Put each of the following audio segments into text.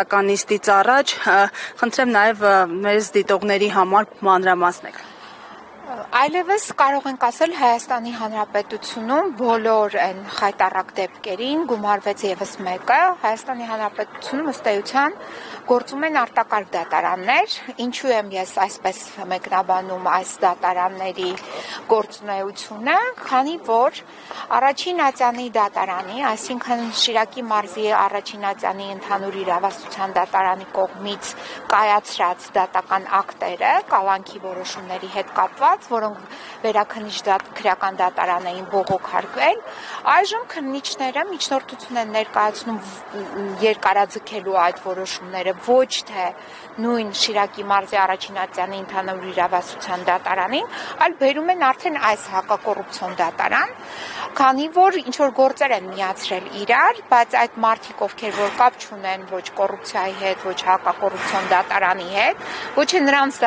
Ականիստից առաջ խնդրեմ նաև մեզ դիտողների համար մանրամասնեք։ Այլևս կարող ենք ասել Հայաստանի Հանրապետությունում բոլոր այն խայտառակ դեպքերին գումարվեց եւս մեկը։ Հայաստանի Հանրապետությունում ըստ էության գործում են արտակարգ դատարաններ, ինչու եմ ես այսպես մեկնաբանում այս դատարանների գործունեությունը, քանի որ առաջին ատյանի դատարանի, այսինքն Շիրակի մարզի առաջին ատյանի ընդհանուր իրավասության դատարանի կողմից կայացրած դատական ակտերը կալանքի որոշումների հետ կապված, որոնք վերաքննիչ քրեական դատարան էին բողոքարկվել, այժմ քննիչները միջնորդություն են ներկայացնում երկարաձգելու այդ որոշումները ոչ թե նույն Շիրակի մարզի առաջին ատյանի ընդհանուր իրավասության դատարանին, այլ բերում են արդեն այս հակակոռուպցիոն դատարան, քանի որ ինչ որ գործեր են միացրել իրար, բայց այդ մարդիկ, ովքեր որ կապ չունեն ոչ կոռուպցիայի հետ, ոչ հակակոռուպցիոն դատարանի հետ, ոչ է նրանց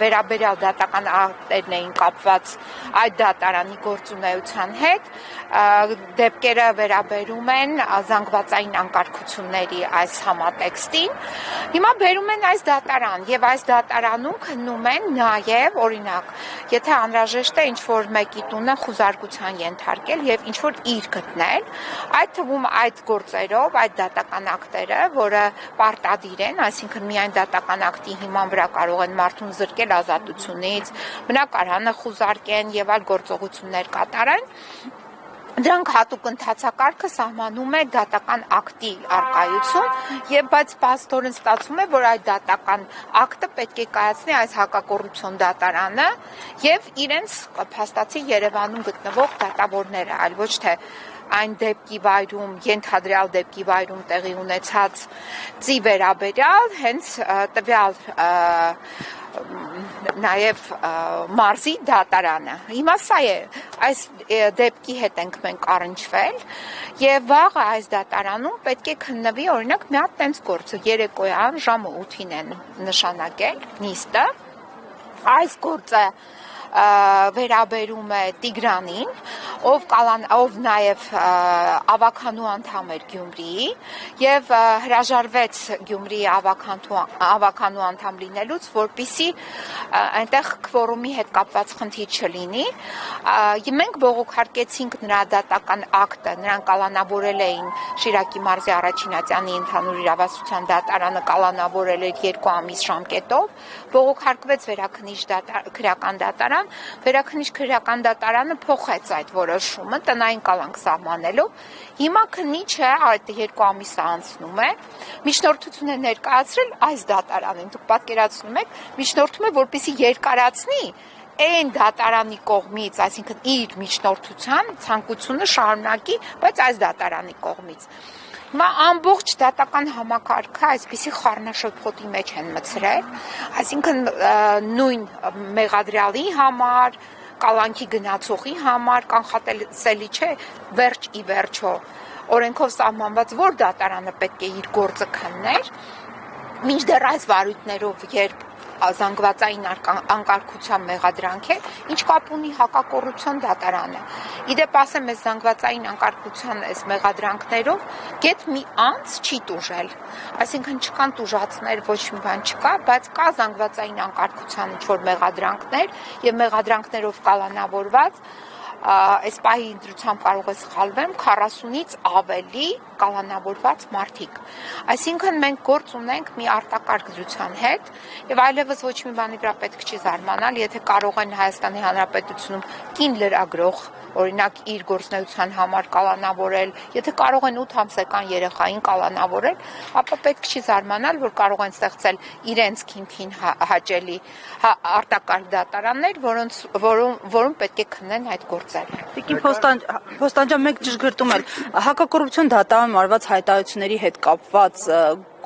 վերաբերյալ դատական ակտերն էին կապված այդ դատարանի գործունեության հետ, դեպքերը վերաբերում են զանգվածային անկարգությունների այս համատեքստին, հիմա բերում են այս դատարան եւ այս դատարանում քննում են նաեւ օրինակ, եթե անհրաժեշտ է ինչ-որ մեկի տունը խուզարկության ենթարկել եւ ինչ-որ իր գտնել, այդ թվում այդ գործերով, այդ դատական ակտերը, որը պարտադիր են, այսինքն միայն դատական ակտի հիման վրա կարող են մարդուն զրկել ազատությունից, բնակարանը խուզարկեն եւ այլ գործողություններ կատարեն, դրանք հատուկ ընթացակարգը սահմանում է դատական ակտի առկայություն եւ բայց փաստորեն ստացվում է որ այդ դատական ակտը պետք է կայացնի այս հակակոռուպցիոն դատարանը եւ իրենց փաստացի Երևանում գտնվող դատավորները, այլ ոչ թե այն դեպքի վայրում, ենթադրյալ դեպքի վայրում տեղի ունեցած ծի վերաբերյալ հենց տվյալ նաև մարզի դատարանը։ Հիմա սա է, այս դեպքի հետ ենք մենք առնչվել եւ վաղը այս դատարանում պետք է քննվի օրինակ մի հատ տենց գործը երեկոյան ժամը 8-ին են նշանակել նիստը։ Այս գործը վերաբերում է Տիգրանին, ով նաև ավականու անդամ էր Գյումրիի եւ հրաժարվեց Գյումրիի ավականու անդամ լինելուց, որպեսզի այնտեղ քվորումի հետ կապված խնդիր չլինի։ Մենք բողոքարկեցինք նրա դատական ակտը, նրան կալանավորել էին Շիրակի մարզի առաջին ատյանի ընդհանուր իրավասության դատարանը կալանավորել էր 2 ամիս ժամկետով, բողոքարկվեց վերաքննիչ քրեական դատարան, վերաքննիչ քրեական դատարանը փոխեց այդ որոշումը տնային կալանք սահմանելով։ Հիմա քննիչը այդ 2 ամիսը անցնում է, միջնորդություն է ներկայացրել այս դատարանին։ Դուք պատկերացնում եք, միջնորդում է որպեսզի երկարացնի այն դատարանի կողմից, այսինքն իր միջնորդության ցանկությունը շարունակի, բայց այս դատարանի կողմից։ Հիմա ամբողջ դատական համակարգը այսպիսի խառնաշփոթի մեջ են մցրել, այսինքն նույն մեղադրյալի համար, կալանքի գնացողի համար կանխատեսելի չէ վերջ ի վերջո օրենքով սահմանված որ դատարանը պետք է իր գործը քններ, մինչդեռ այս վարույթներով երբ զանգվածային անկարգության մեղադրանք է, ինչ կապ ունի հակակոռուպցիոն դատարանը։ Իդեպ ասեմ, այս զանգվածային անկարգության այս մեղադրանքներով գեթ մի անձ չի տուժել, այսինքն չկան տուժածներ, ոչ մի բան չկա, բայց կա զանգվածային անկարգության ինչ-որ մեղադրանքներ եւ մեղադրանքներով կալանավորված այս պահի ընտրությամբ կարող է սխալվեմ 40-ից ավելի կալանավորված մարդիկ։ Այսինքն մենք գործ ունենք մի արտակարգ դրության հետ եւ այլևս ոչ մի բանի վրա պետք չի զարմանալ, եթե կարող են Հայաստանի Հանրապետությունում կին լրագրող օրինակ իր գործնեության համար կալանավորել, եթե կարող են 8 ամսական երեխային կալանավորել, ապա պետք չի զարմանալ, որ կարող են ստեղծել իրենց քիմքին հաճելի արտակարգ դատարաններ, որոնց պետք է քննեն այդ գործերը։ Տիկին Փոստանջյան, մեկ ճշգրտում էլ հակակոռուպցիոն դատարանում արված հայտարարությունների հետ կապված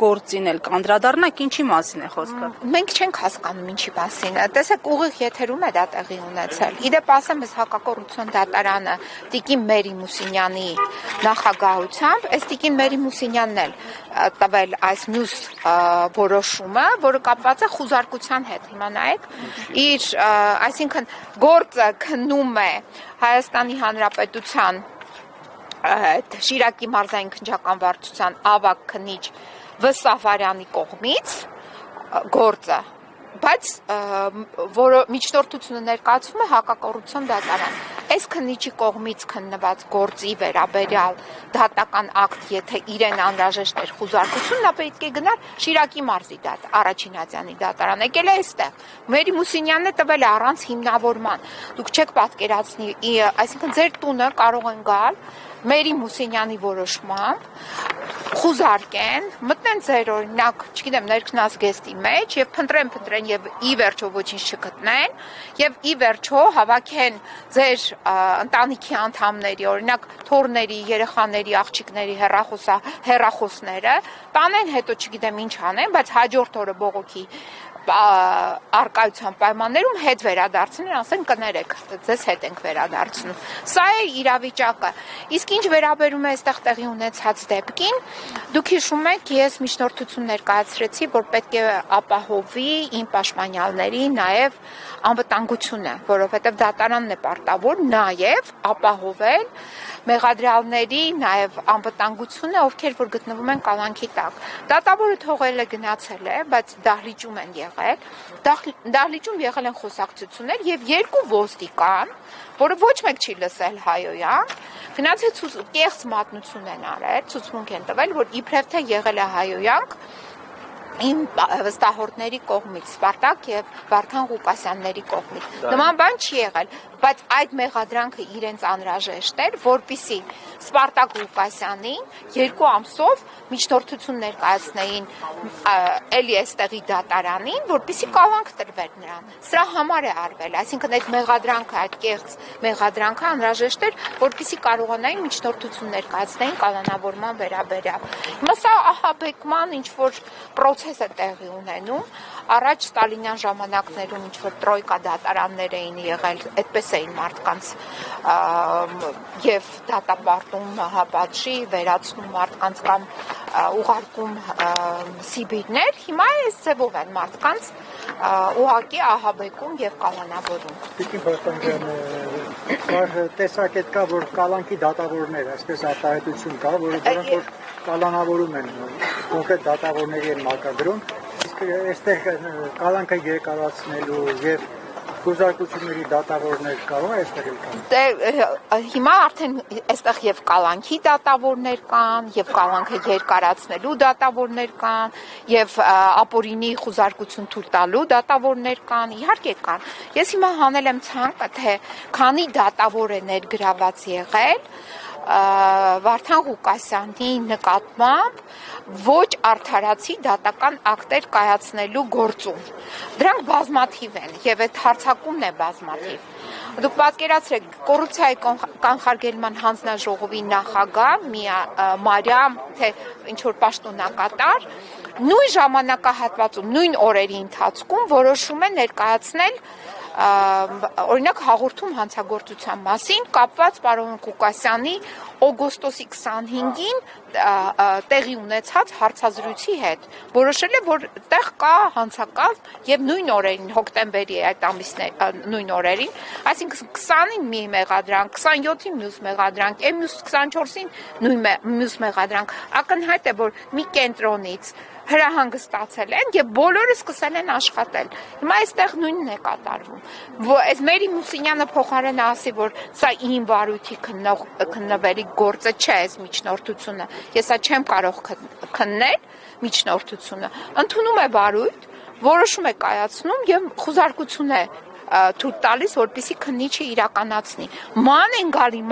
գործին էլ կանդրադառնաք, ինչի մասին է խոսքը։ Մենք չենք հասկանում ինչի մասին է։ Տեսեք, ուղիղ եթերում է դա տեղի ունեցել։ Իդեպ ասեմ, այս հակակոռուպցիոն դատարանը Տիկին Մերի Մուսինյանի նախագահությամբ, այս Տիկին Մերի Մուսինյանն էլ տվել այս մյուս որոշումը, որը կապված է խուզարկության հետ։ Հիմա նայեք, իր, այսինքն գործը քննում է Հայաստանի Հանրապետության Շիրակի մարզային քննչական վարչության ավագ քննիչ Վսաֆարյանի կողմից գործը, բայց միջնորդությունը ներկայացվում է հակակոռուպցիոն դատարան։ Այս քննիչի կողմից քննված գործի վերաբերյալ դատական ակտ, եթե իրեն անհրաժեշտ էր խուզարկություն, նա պետք է գնար Շիրակի մարզի առաջին ատյանի դատարան, եկել է այստեղ։ Մերի Մուսինյանն է տվել է առանց հիմնավորման։ Դուք չեք պատկերացնի, այսինքն ձեր տունը կարող են գալ Մերի Մուսինյանի որոշմամբ, խուզարկեն, մտնեն ձեր օրինակ, չգիտեմ, ներքնազգեստի մեջ եւ փնտրեն եւ ի վերջո ոչինչ չգտնեն եւ ի վերջո հավաքեն ձեր ընտանիքի անդամների, օրինակ թոռների, երեխաների, աղջիկների հեռախոսները, տանեն, հետո չգիտեմ ինչ անեն, բայց հաջորդ օրը բողոքի արկայության պայմաններում հետ վերադարձնեն, ասեն կներեք, ձեզ հետ ենք վերադարձնում։ Սա է իրավիճակը։ Իսկ ինչ վերաբերում է այստեղ տեղի ունեցած դեպքին, դուք հիշում եք, ես միջնորդություն ներկայացրեցի, որ պետք է ապահովի իմ պաշտպանյալների նաև անվտանգությունը, որովհետև դատարանն է պարտավոր նաև ապահովել մեղադրյալների նաև անվտանգությունը, ովքեր որ գտնվում են կալանքի տակ։ Դատավորը թողել է, գնացել է, բայց դահլիճում են եղել, դահլիճում եղել են խոսակցություններ եւ երկու ոստիկան, որը ոչ մեկ չի լսել Հայոյան, գնացել կեղծ մատնություն են արել, ցուցմունք են տվել, որ իբրև թե եղել է Հայոյանք իմ վստահորդների կողմից, Սպարտակ եւ Վարդան Ղուկասյանների կողմից։ Նման բան չի եղել, բայց այդ մեղադրանքը իրենց անհրաժեշտ էր, որպեսզի Սպարտակ Ղուկասյանին 2 ամսով միջնորդություն ներկայացնեին էլի այստեղի դատարանին, որպեսզի կալանք տրվեր նրան։ Սրա համար է արվել, այսինքն այդ մեղադրանքը, այդ կեղծ մեղադրանքը անհրաժեշտ էր, որպեսզի կարողանային միջնորդություն ներկայացնեին կալանավորման վերաբերյալ։ Հիմա սա ահաբեկման ինչ որ պրոցես է տեղի ունենում, առաջ Ստալինյան ժամանակներում ինչ որ տրոյկա դատարաններ էին եղել, այդպես էին մարդկանց եւ դատապարտում մահապատժի, վերացնում մարդկանց կամ ուղարկում Սիբիրներ, հիմա այս ձևով են մարդկանց ուղղակի ահաբեկում եւ կալանավորում։ Տիկին Բաստանյան, տեսակետ կա, որ կալանքի դատավորներ, այսպես արտահայտություն կա, որոնք որ կալանավորում են, կոնկրետ դատավորների են մակագրում, իսկ այստեղ կալանքը երկարացնելու եւ խուզարկությունների դատավորներ կարող է այստեղ կան։ Հիմա արդեն այստեղ եւ կալանքի դատավորներ կան, եւ կալանքը երկարացնելու դատավորներ կան, եւ ապօրինի խուզարկություն թույլ տալու դատավորներ կան, իհարկե կան։ Ես հիմա հանել եմ ցանկը, թե քանի դատավոր է ներգրաված եղել Վարդան Ղուկասյանի նկատմամբ ոչ արդարացի դատական ակտեր կայացնելու գործում։ Դրանք բազմաթիվ են եւ այդ հարցակումն է բազմաթիվ։ Դուք պատկերացրեք, կոռուպցիայի կանխարգելման հանձնաժողովի նախագահ Մարիամ, թե ինչ որ պաշտոնակատար, նույն ժամանակահատվածում, նույն օրերի ընթացքում որոշում է ներկայացնել օրինակ հաղորդում հանցագործության մասին կապված պարոն Ղուկասյանի օգոստոսի 25-ին տեղի ունեցած հարցազրույցի հետ։ Որոշել է, որ տեղ կա հանցակազմ եւ նույն օրերին, հոկտեմբերի այդ ամիսների նույն օրերին, այսինքն 20-ին մի մեղադրանք, 27-ին մյուս մեղադրանք, մյուս 24-ին նույն մյուս մեղադրանք։ Ակնհայտ է, որ մի կենտրոնից հրահանգստացել են եւ բոլորը սկսել են աշխատել։ Հիմա այստեղ նույնն է կատարվում։ Այս Մերի Մուսինյանը փոխարեն ասի, որ սա իմ վարույթի քննվելի գործը չէ, այս միջնորդությունը։ Ես սա չեմ կարող քննել միջնորդությունը։ Ընդունում է վարույթ, որոշում է կայացնում եւ խուզարկություն է թույլ տալիս, որպեսզի քննիչը իրականացնի։ Ման են գալի,